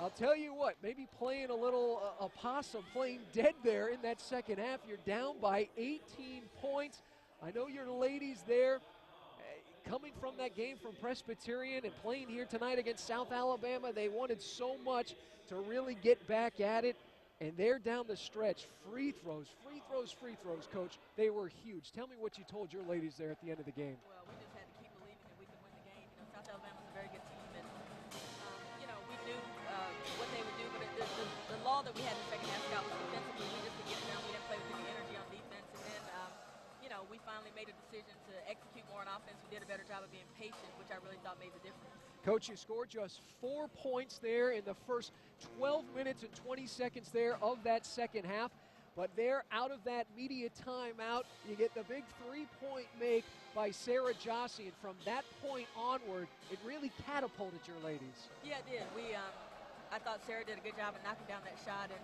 I'll tell you what, maybe playing a little opossum, playing dead there in that second half. You're down by 18 points. I know your ladies there, coming from that game from Presbyterian and playing here tonight against South Alabama, they wanted so much to really get back at it. And they're down the stretch. Free throws, Coach. They were huge. Tell me what you told your ladies there at the end of the game. Well, we just had to keep believing that we could win the game. South Alabama's a very good team, and we knew what they would do. But the law that we had in the second half, Scott, was defensively. We just could get it down. We didn't play with any energy on defense, and then we finally made a decision to execute more on offense. We did a better job of being patient, which I really thought made the difference. Coach, you scored just 4 points there in the first 12 minutes and 20 seconds there of that second half. But there, out of that media timeout, you get the big three-point make by Sarah Jossi. And from that point onward, it really catapulted your ladies. Yeah, it did. I thought Sarah did a good job of knocking down that shot. And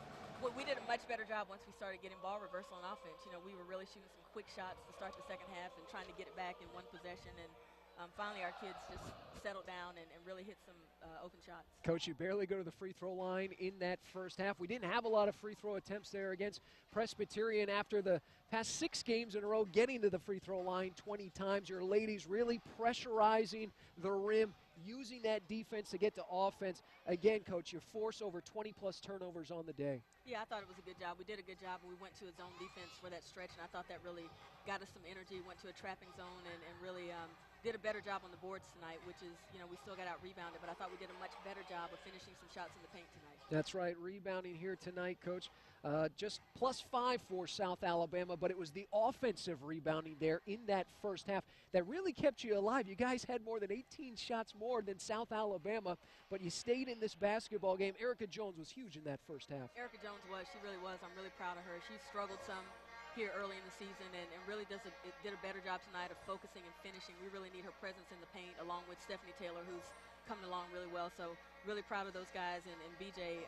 we did a much better job once we started getting ball reversal on offense. We were really shooting some quick shots to start the second half and trying to get it back in one possession. And finally, our kids just settled down and really hit some open shots. Coach, you barely go to the free throw line in that first half. We didn't have a lot of free throw attempts there against Presbyterian after the past 6 games in a row getting to the free throw line 20 times. Your ladies really pressurizing the rim, using that defense to get to offense. Again, Coach, you force over 20-plus turnovers on the day. Yeah, I thought it was a good job. We did a good job. We went to a zone defense for that stretch, and I thought that really got us some energy. Went to a trapping zone and really did a better job on the boards tonight, which is, we still got out-rebounded, but I thought we did a much better job of finishing some shots in the paint tonight. That's right, rebounding here tonight, Coach. Just +5 for South Alabama, but it was the offensive rebounding there in that first half that really kept you alive. You guys had more than 18 shots more than South Alabama, but you stayed in this basketball game. Erica Jones was huge in that first half. Erica Jones was. She really was. I'm really proud of her. She struggled some here early in the season and really did a better job tonight of focusing and finishing. We really need her presence in the paint along with Stephanie Taylor, who's coming along really well. So really proud of those guys, and BJ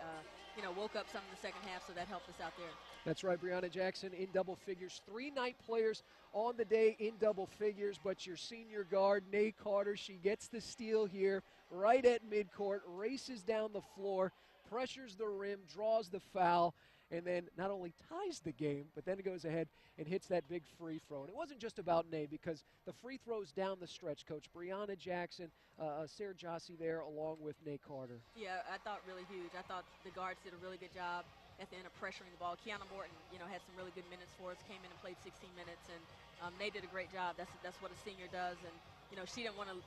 woke up some in the second half, so that helped us out there. That's right, Brianna Jackson in double figures. 3 night players on the day in double figures, but your senior guard, Nay Carter, she gets the steal here right at midcourt, races down the floor, pressures the rim, draws the foul, and then not only ties the game, but then goes ahead and hits that big free throw. And it wasn't just about Nay, because the free throws down the stretch, Coach. Brianna Jackson, Sarah Jossi there, along with Nay Carter. Yeah, I thought really huge. I thought the guards did a really good job at the end of pressuring the ball. Kiana Morton, had some really good minutes for us, came in and played 16 minutes, and Nay did a great job. That's what a senior does, and she didn't want to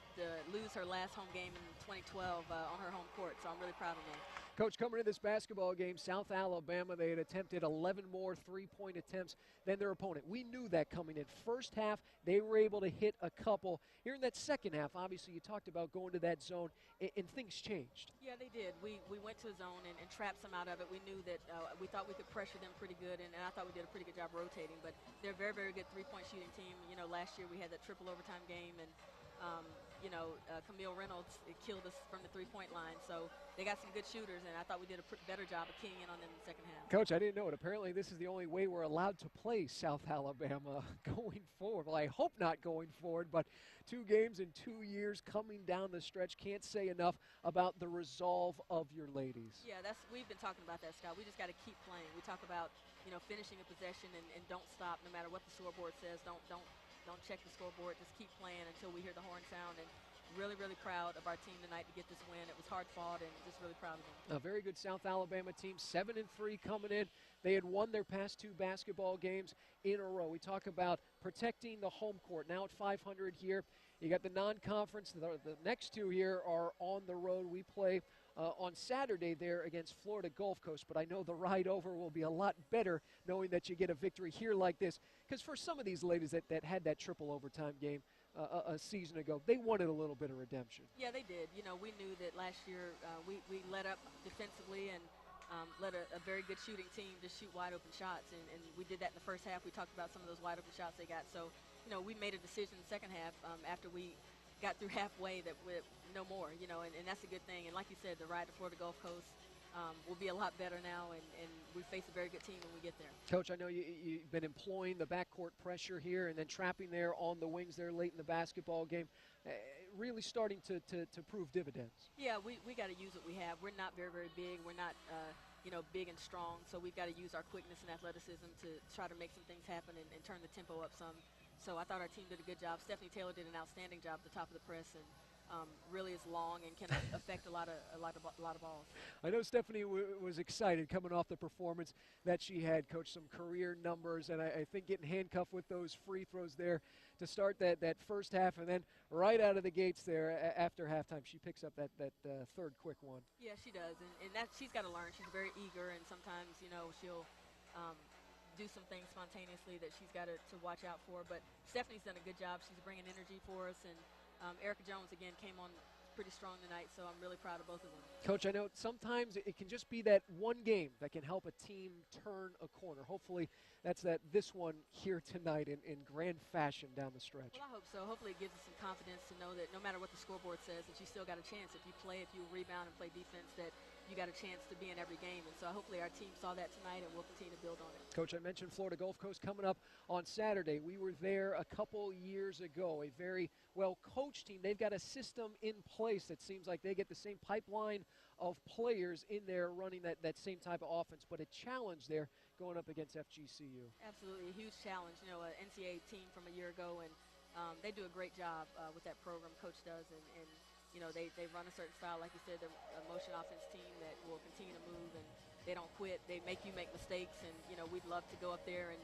lose her last home game in 2012 on her home court, so I'm really proud of Nay. Coach, coming into this basketball game, South Alabama, they had attempted 11 more three-point attempts than their opponent. We knew that coming in. First half, they were able to hit a couple. Here in that second half, obviously you talked about going to that zone, and things changed. Yeah, they did. We went to a zone and trapped some out of it. We knew that we thought we could pressure them pretty good, and I thought we did a pretty good job rotating. But they're a very, very good three-point shooting team. Last year we had that triple overtime game, and Camille Reynolds killed us from the three-point line. So they got some good shooters, and I thought we did a better job of keying in on them in the second half. Coach, I didn't know it. Apparently this is the only way we're allowed to play South Alabama going forward. Well, I hope not going forward, but 2 games in 2 years coming down the stretch. Can't say enough about the resolve of your ladies. Yeah, we've been talking about that, Scott. We just got to keep playing. We talk about, finishing a possession and don't stop no matter what the scoreboard says. Don't check the scoreboard. Just keep playing until we hear the horn sound. And really, really proud of our team tonight to get this win. It was hard fought, and just really proud of them. A very good South Alabama team, 7-3 coming in. They had won their past 2 basketball games in a row. We talk about protecting the home court. Now at 500 here. You got the non-conference. The next 2 here are on the road. We play on Saturday there against Florida Gulf Coast, but I know the ride over will be a lot better knowing that you get a victory here like this, because for some of these ladies that had that triple overtime game a season ago, they wanted a little bit of redemption. Yeah, they did. We knew that last year we let up defensively and let a very good shooting team just shoot wide open shots, and we did that in the first half. We talked about some of those wide open shots they got, so we made a decision in the second half after we got through halfway that no more, and that's a good thing. And like you said, the ride to Florida Gulf Coast, we'll be a lot better now, and we face a very good team when we get there. Coach, I know you've been employing the backcourt pressure here and then trapping there on the wings there late in the basketball game, really starting to prove dividends. Yeah, we got to use what we have. We're not very, very big. We're not, big and strong, so we've got to use our quickness and athleticism to try to make some things happen and turn the tempo up some. So I thought our team did a good job. Stephanie Taylor did an outstanding job at the top of the press, and really is long and can affect a lot of balls. I know Stephanie was excited coming off the performance that she had, Coach, some career numbers, and I think getting handcuffed with those free throws there to start that first half, and then right out of the gates there after halftime, she picks up that third quick one. Yeah, she does, and that she's got to learn. She's very eager, and sometimes, she'll do some things spontaneously that she's got to watch out for. But Stephanie's done a good job. She's bringing energy for us, and Erica Jones, again, came on pretty strong tonight, so I'm really proud of both of them. Coach, I know sometimes it can just be that one game that can help a team turn a corner. Hopefully that's this one here tonight in grand fashion down the stretch. Well, I hope so. Hopefully it gives us some confidence to know that no matter what the scoreboard says, that you still got a chance. If you play, if you rebound and play defense, that you got a chance to be in every game. And so hopefully our team saw that tonight, and we'll continue to build on it. Coach, I mentioned Florida Gulf Coast coming up on Saturday. We were there a couple years ago, a very well-coached team. They've got a system in place that seems like they get the same pipeline of players in there running that same type of offense, but a challenge there going up against FGCU. Absolutely, a huge challenge. An NCAA team from a year ago, and they do a great job with that program, Coach does, and they run a certain style, like you said, they're a motion offense team that will continue to move, and they don't quit. They make you make mistakes, and we'd love to go up there and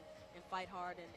fight hard and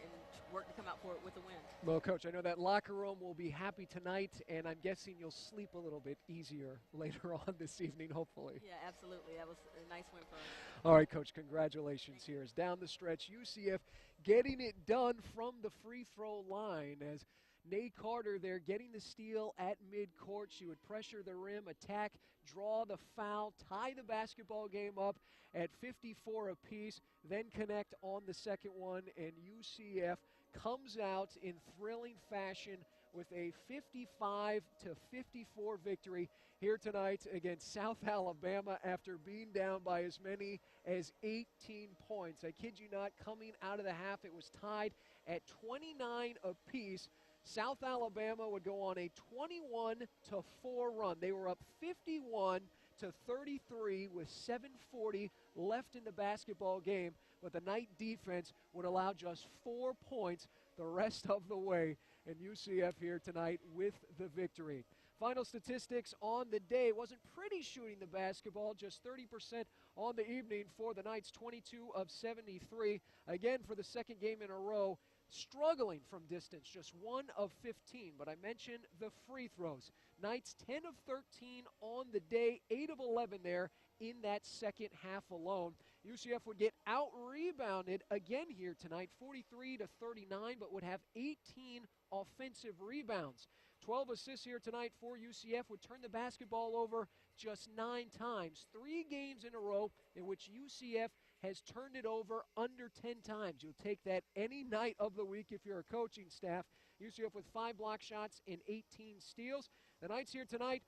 work to come out for it with a win. Well, Coach, I know that locker room will be happy tonight, and I'm guessing you'll sleep a little bit easier later on this evening, hopefully. Yeah, absolutely. That was a nice win for us. All right, Coach, congratulations here. As down the stretch, UCF getting it done from the free throw line as Nay Carter there getting the steal at midcourt. She would pressure the rim, attack, draw the foul, tie the basketball game up at 54 apiece, then connect on the second one, and UCF comes out in thrilling fashion with a 55-54 victory here tonight against South Alabama after being down by as many as 18 points. I kid you not, coming out of the half, it was tied at 29 apiece. South Alabama would go on a 21-4 run. They were up 51-33 with 7:40 left in the basketball game, but the Knight defense would allow just 4 points the rest of the way, and UCF here tonight with the victory. Final statistics on the day. It wasn't pretty shooting the basketball, just 30% on the evening for the Knights, 22 of 73. Again, for the second game in a row, struggling from distance, just 1 of 15. But I mentioned the free throws. Knights 10 of 13 on the day, 8 of 11 there in that second half alone. UCF would get out-rebounded again here tonight, 43-39, but would have 18 offensive rebounds. 12 assists here tonight for UCF would turn the basketball over just 9 times. 3 games in a row in which UCF has turned it over under 10 times. You'll take that any night of the week if you're a coaching staff. UCF with 5 block shots and 18 steals. The Knights here tonight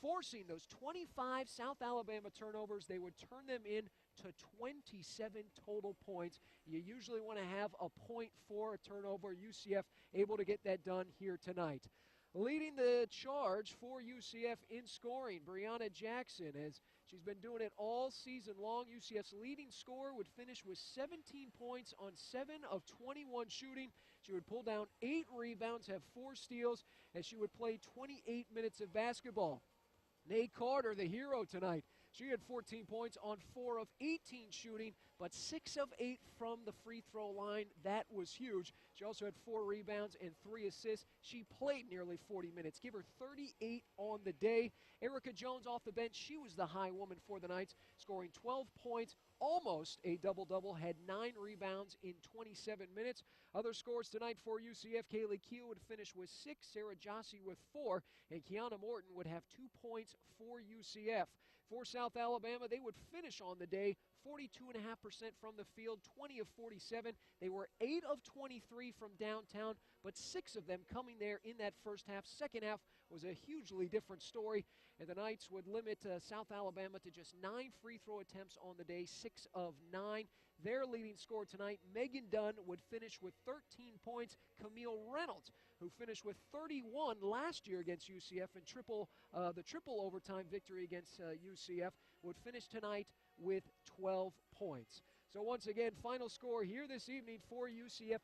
forcing those 25 South Alabama turnovers. They would turn them in to 27 total points. You usually want to have a point for a turnover. UCF able to get that done here tonight. Leading the charge for UCF in scoring, Brianna Jackson, as she's been doing it all season long. UCF's leading scorer would finish with 17 points on 7 of 21 shooting. She would pull down 8 rebounds, have 4 steals, as she would play 28 minutes of basketball. Nay Carter, the hero tonight. She had 14 points on 4 of 18 shooting, but 6 of 8 from the free throw line. That was huge. She also had 4 rebounds and 3 assists. She played nearly 40 minutes. Give her 38 on the day. Erica Jones off the bench. She was the high woman for the Knights, scoring 12 points, almost a double-double, had 9 rebounds in 27 minutes. Other scores tonight for UCF, Kaylee Keel would finish with 6, Sarah Jossie with 4, and Kiana Morton would have 2 points for UCF. For South Alabama, they would finish on the day 42.5% from the field, 20 of 47. They were 8 of 23 from downtown, but 6 of them coming there in that first half. Second half was a hugely different story, and the Knights would limit South Alabama to just 9 free throw attempts on the day, 6 of 9. Their leading scorer tonight, Megan Dunn, would finish with 13 points. Camille Reynolds, who finished with 31 last year against UCF in the triple overtime victory against UCF, would finish tonight with 12 points. So once again, final score here this evening for UCF,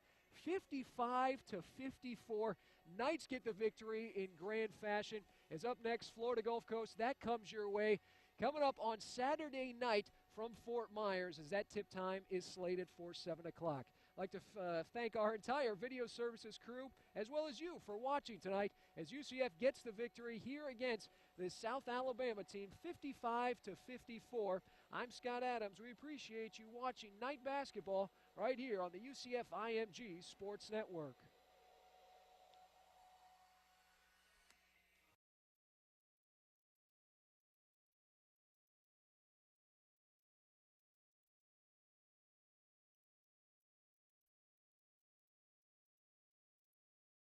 55-54. Knights get the victory in grand fashion. As up next, Florida Gulf Coast, that comes your way. Coming up on Saturday night from Fort Myers, as that tip time is slated for 7 o'clock. I'd like to thank our entire video services crew, as well as you, for watching tonight as UCF gets the victory here against the South Alabama team, 55-54. I'm Scott Adams. We appreciate you watching night basketball right here on the UCF IMG Sports Network.